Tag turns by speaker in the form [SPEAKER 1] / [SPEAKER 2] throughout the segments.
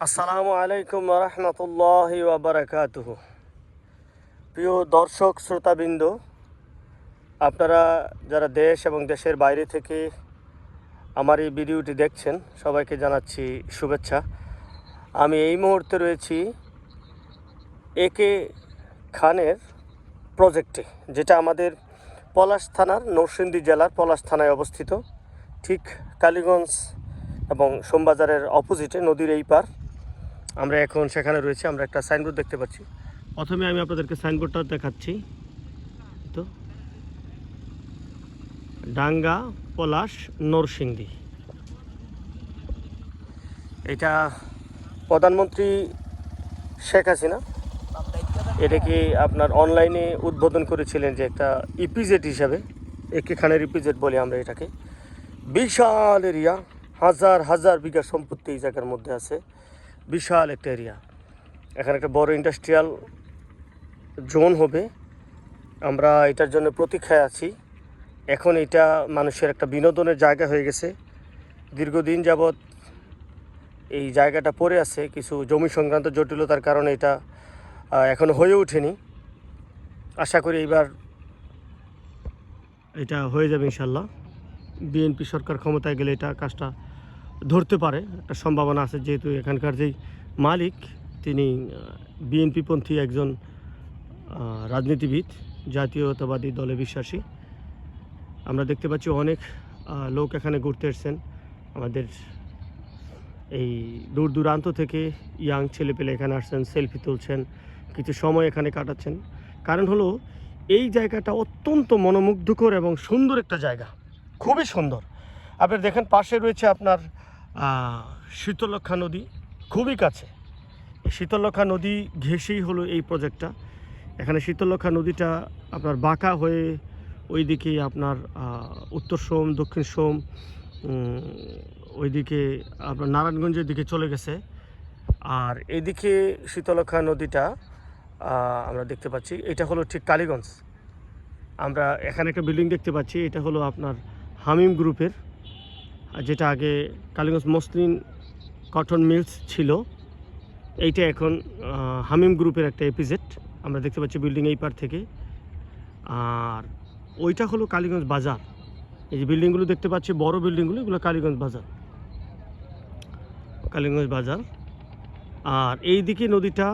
[SPEAKER 1] আসসালামু আলাইকুম রহমতুল্লাহি ওয়া বারাকাতুহু। প্রিয় দর্শক শ্রোতাবৃন্দ, আপনারা যারা দেশ এবং দেশের বাইরে থেকে আমার এই ভিডিওটি দেখছেন, সবাইকে জানাচ্ছি শুভেচ্ছা। আমি এই মুহূর্তে রয়েছি একে খানের প্রজেক্টে, যেটা আমাদের পলাশ থানার নরসিংদী জেলার পলাশ থানায় অবস্থিত, ঠিক কালীগঞ্জ এবং সোমবাজারের অপোজিটে, নদীর এই পার। আমরা এখন সেখানে রয়েছি। আমরা একটা সাইনবোর্ড দেখতে পাচ্ছি। প্রথমে আমি আপনাদেরকে সাইনবোর্ডটা দেখাচ্ছি। তো ডাঙ্গা পলাশ নরসিংদী, এটা প্রধানমন্ত্রী শেখ হাসিনা এটাকে আপনার অনলাইনে উদ্বোধন করেছিলেন, যে একটা ইপিজেড হিসাবে, একে খানের ইপিজেড বলি আমরা এটাকে। বিশাল এরিয়া, হাজার হাজার বিঘা সম্পত্তি এই জায়গার মধ্যে আছে। বিশাল একটা এরিয়া। এখানে একটা বড় ইন্ডাস্ট্রিয়াল জোন হবে। আমরা এটার জন্য প্রতীক্ষায় আছি। এখন এটা মানুষের একটা বিনোদনের জায়গা হয়ে গেছে। দীর্ঘদিন যাবৎ এই জায়গাটা পড়ে আছে কিছু জমি সংক্রান্ত জটিলতার কারণে, এটা এখনো হয়ে ওঠেনি। আশা করি এইবার এটা হয়ে যাবে ইনশাল্লাহ। বিএনপি সরকার ক্ষমতায় গেলে এটা কাজটা ধরতে পারে, একটা সম্ভাবনা আছে, যেহেতু এখানকার যেই মালিক তিনি বিএনপিপন্থী একজন রাজনীতিবিদ, জাতীয়তাবাদী দলে বিশ্বাসী। আমরা দেখতে পাচ্ছি অনেক লোক এখানে ঘুরতে এসেছেন। আমাদের এই দূর দূরান্ত থেকে ইয়াং ছেলেপেলে এখানে আসছেন, সেলফি তুলছেন, কিছু সময় এখানে কাটাচ্ছেন। কারণ হলো এই জায়গাটা অত্যন্ত মনোমুগ্ধকর এবং সুন্দর একটা জায়গা, খুবই সুন্দর। আপনারা দেখেন পাশে রয়েছে আপনার শীতলক্ষ্যা নদী, খুবই কাছে। শীতলক্ষ্যা নদী ঘেঁষেই হলো এই প্রজেক্টটা। এখানে শীতলক্ষ্যা নদীটা আপনার বাঁকা হয়ে ওইদিকে আপনার উত্তর সোম, দক্ষিণ সোম, ওইদিকে আপনার নারায়ণগঞ্জের দিকে চলে গেছে। আর এদিকে শীতলক্ষ্যা নদীটা আমরা দেখতে পাচ্ছি, এটা হলো ঠিক কালীগঞ্জ। আমরা এখানে একটা বিল্ডিং দেখতে পাচ্ছি, এটা হলো আপনার হামিম গ্রুপের, যেটা আগে কালীগঞ্জ মসলিন কটন মিলস ছিল। এইটা এখন হামিম গ্রুপের একটা এপিজেড। আমরা দেখতে পাচ্ছি বিল্ডিং এই পার থেকে। আর ওইটা হলো কালীগঞ্জ বাজার। এই যে বিল্ডিংগুলো দেখতে পাচ্ছি, বড় বিল্ডিংগুলো, এগুলো কালীগঞ্জ বাজার, কালীগঞ্জ বাজার। আর এই দিকে নদীটা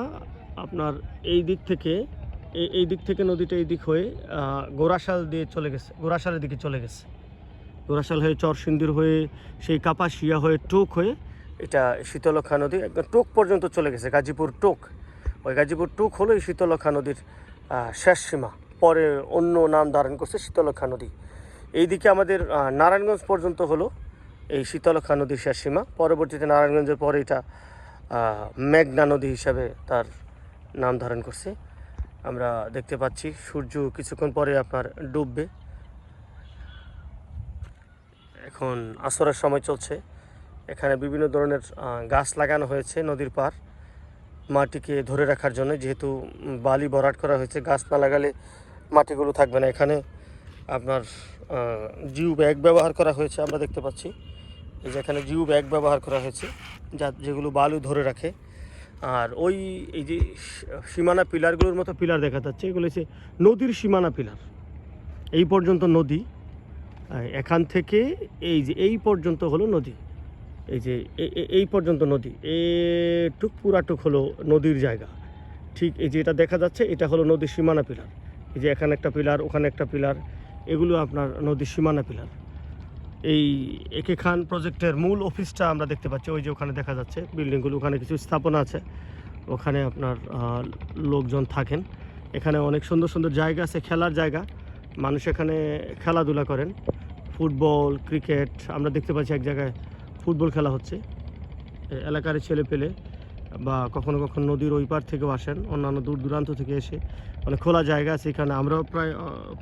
[SPEAKER 1] আপনার এই দিক থেকে নদীটা এই দিক হয়ে গোরাশাল দিয়ে চলে গেছে, গোরাশালের দিকে চলে গেছে। গোরাশাল হয়ে চরসিন্দুর হয়ে সেই কাপাসিয়া হয়ে টোক হয়ে এটা শীতলক্ষ্যা নদী একদম টোক পর্যন্ত চলে গেছে, গাজীপুর টোক। ওই গাজীপুর টোক হলো এই শীতলক্ষ্যা নদীর শেষ সীমা। পরে অন্য নাম ধারণ করছে শীতলক্ষ্যা নদী। এইদিকে আমাদের নারায়ণগঞ্জ পর্যন্ত হলো এই শীতলক্ষ্যা নদীর শেষ সীমা। পরবর্তীতে নারায়ণগঞ্জের পরে এটা মেঘনা নদী হিসাবে তার নাম ধারণ করছে। আমরা দেখতে পাচ্ছি সূর্য কিছুক্ষণ পরে আপনার ডুববে। এখন আসরের সময় চলছে। এখানে বিভিন্ন ধরনের গাছ লাগানো হয়েছে নদীর পার, মাটিকে ধরে রাখার জন্য। যেহেতু বালি ভরাট করা হয়েছে, গাছ না লাগালে মাটিগুলো থাকবে না। এখানে আপনার জিও ব্যাগ ব্যবহার করা হয়েছে, আমরা দেখতে পাচ্ছি। এই যে এখানে জিও ব্যাগ ব্যবহার করা হয়েছে, যেগুলো বালু ধরে রাখে। আর ওই এই যে সীমানা পিলারগুলোর মতো পিলার দেখা যাচ্ছে, এগুলো হচ্ছে নদীর সীমানা পিলার। এই পর্যন্ত নদী, এখান থেকে এই যে এই পর্যন্ত হলো নদী। এই যে এই পর্যন্ত নদী, এটুক পুরাটুক হলো নদীর জায়গা। ঠিক এই যে এটা দেখা যাচ্ছে, এটা হলো নদীর সীমানা পিলার। এই যে এখানে একটা পিলার, ওখানে একটা পিলার, এগুলো আপনার নদীর সীমানা পিলার। এই একে খান প্রজেক্টের মূল অফিসটা আমরা দেখতে পাচ্ছি, ওই যে ওখানে দেখা যাচ্ছে বিল্ডিংগুলো, ওখানে কিছু স্থাপনা আছে, ওখানে আপনার লোকজন থাকেন। এখানে অনেক সুন্দর সুন্দর জায়গা আছে, খেলার জায়গা। মানুষ এখানে খেলাধুলা করেন, ফুটবল, ক্রিকেট। আমরা দেখতে পাচ্ছি এক জায়গায় ফুটবল খেলা হচ্ছে। এলাকার ছেলে পেলে বা কখনো কখনো নদীর ওই পার থেকেও আসেন, অন্যান্য দূর দূরান্ত থেকে এসে। অনেক খোলা জায়গা আছে এখানে। আমরাও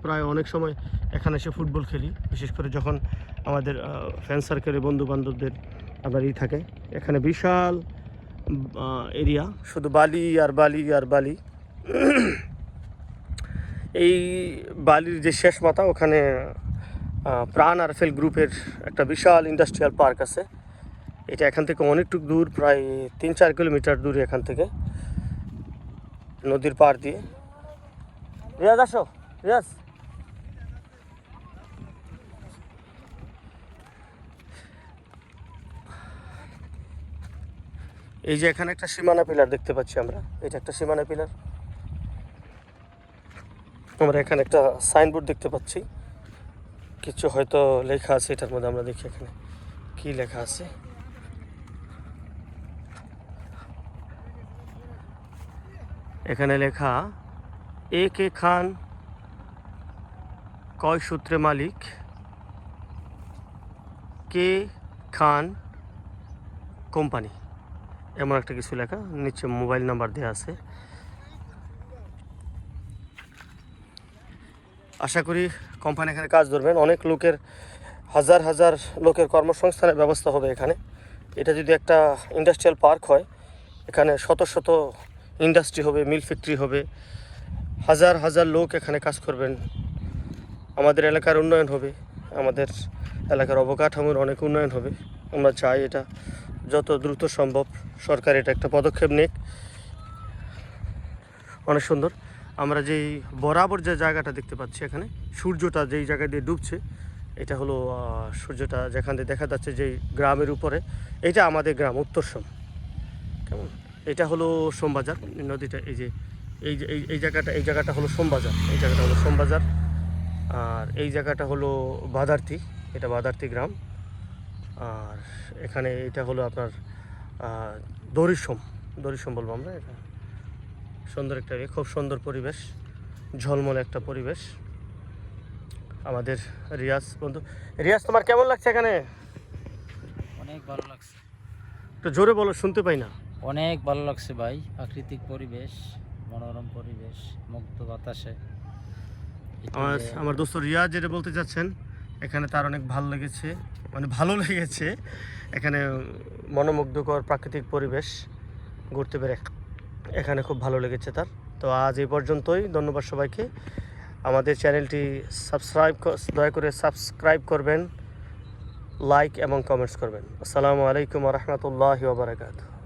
[SPEAKER 1] প্রায় অনেক সময় এখানে এসে ফুটবল খেলি, বিশেষ করে যখন আমাদের ফ্রেন্ড সার্কেলের বন্ধু বান্ধবদের আপনার থাকে। এখানে বিশাল এরিয়া, শুধু বালি আর বালি আর বালি। এই বালির যে শেষ মাথা, ওখানে প্রাণ আরফেল গ্রুপের একটা বিশাল ইন্ডাস্ট্রিয়াল পার্ক আছে। এটা এখান থেকে অনেকটুকু দূর, প্রায় 3-4 কিলোমিটার দূরে এখান থেকে, নদীর পাড় দিয়ে। রিয়াজ আসো, রিয়াজ। এই যে এখানে একটা সীমানা পিলার দেখতে পাচ্ছি আমরা, এটা একটা সীমানা পিলার। আমরা এখানে একটা সাইনবোর্ড দেখতে পাচ্ছি, কিছু হয়তো লেখা আছে এটার মধ্যে, আমরা দেখি এখানে কি লেখা আছে। এখানে লেখা AK খান কয় সূত্রে মালিক, কে খান কোম্পানি, এমন একটা কিছু লেখা, নিচে মোবাইল নাম্বার দেওয়া আছে। আশা করি কোম্পানি এখানে কাজ ধরবেন, অনেক লোকের, হাজার হাজার লোকের কর্মসংস্থানের ব্যবস্থা হবে এখানে। এটা যদি একটা ইন্ডাস্ট্রিয়াল পার্ক হয়, এখানে শত শত ইন্ডাস্ট্রি হবে, মিল ফ্যাক্টরি হবে, হাজার হাজার লোক এখানে কাজ করবেন। আমাদের এলাকার উন্নয়ন হবে, আমাদের এলাকার অবকাঠামোর অনেক উন্নয়ন হবে। আমরা চাই এটা যত দ্রুত সম্ভব সরকার এটা একটা পদক্ষেপ নিক। অনেক সুন্দর। আমরা যেই বরাবর যে জায়গাটা দেখতে পাচ্ছি, এখানে সূর্যটা যেই জায়গা দিয়ে ডুবছে, এটা হলো সূর্যটা যেখান দিয়ে দেখা যাচ্ছে যেই গ্রামের উপরে, এটা আমাদের গ্রাম উত্তরসম। কেমন, এটা হলো সোমবাজার নদীটা, এই যে এই জায়গাটা হলো সোমবাজার, এই জায়গাটা হলো সোমবাজার। আর এই জায়গাটা হলো বাদার্তি, এটা বাদার্তি গ্রাম। আর এখানে এটা হলো আপনার দরিসম বলবো আমরা। এটা সুন্দর একটা, খুব সুন্দর পরিবেশ, ঝলমলে একটা পরিবেশ। আমাদের রিয়াজ বন্ধু, রিয়াজ তোমার কেমন লাগছে এখানে?
[SPEAKER 2] অনেক ভালো লাগছে।
[SPEAKER 1] একটু জোরে বলো, শুনতে পাই না।
[SPEAKER 2] অনেক ভালো লাগছে ভাই, প্রাকৃতিক পরিবেশ, মনোরম পরিবেশ, মুক্ত বাতাসে।
[SPEAKER 1] আমার দোস্ত রিয়াজ যেটা বলতে চাচ্ছেন, এখানে তার অনেক ভালো লেগেছে, মানে ভালো লেগেছে এখানে, মনোমুগ্ধকর প্রাকৃতিক পরিবেশ ঘুরতে পেরে এখানে খুব ভালো লেগেছে তার। তো আজ এই পর্যন্তই, ধন্যবাদ সবাইকে। আমাদের চ্যানেলটি দয়া করে সাবস্ক্রাইব করবেন, লাইক এবং কমেন্টস করবেন। আসসালামু আলাইকুম ওয়া রাহমাতুল্লাহি ওয়া বারাকাতুহু।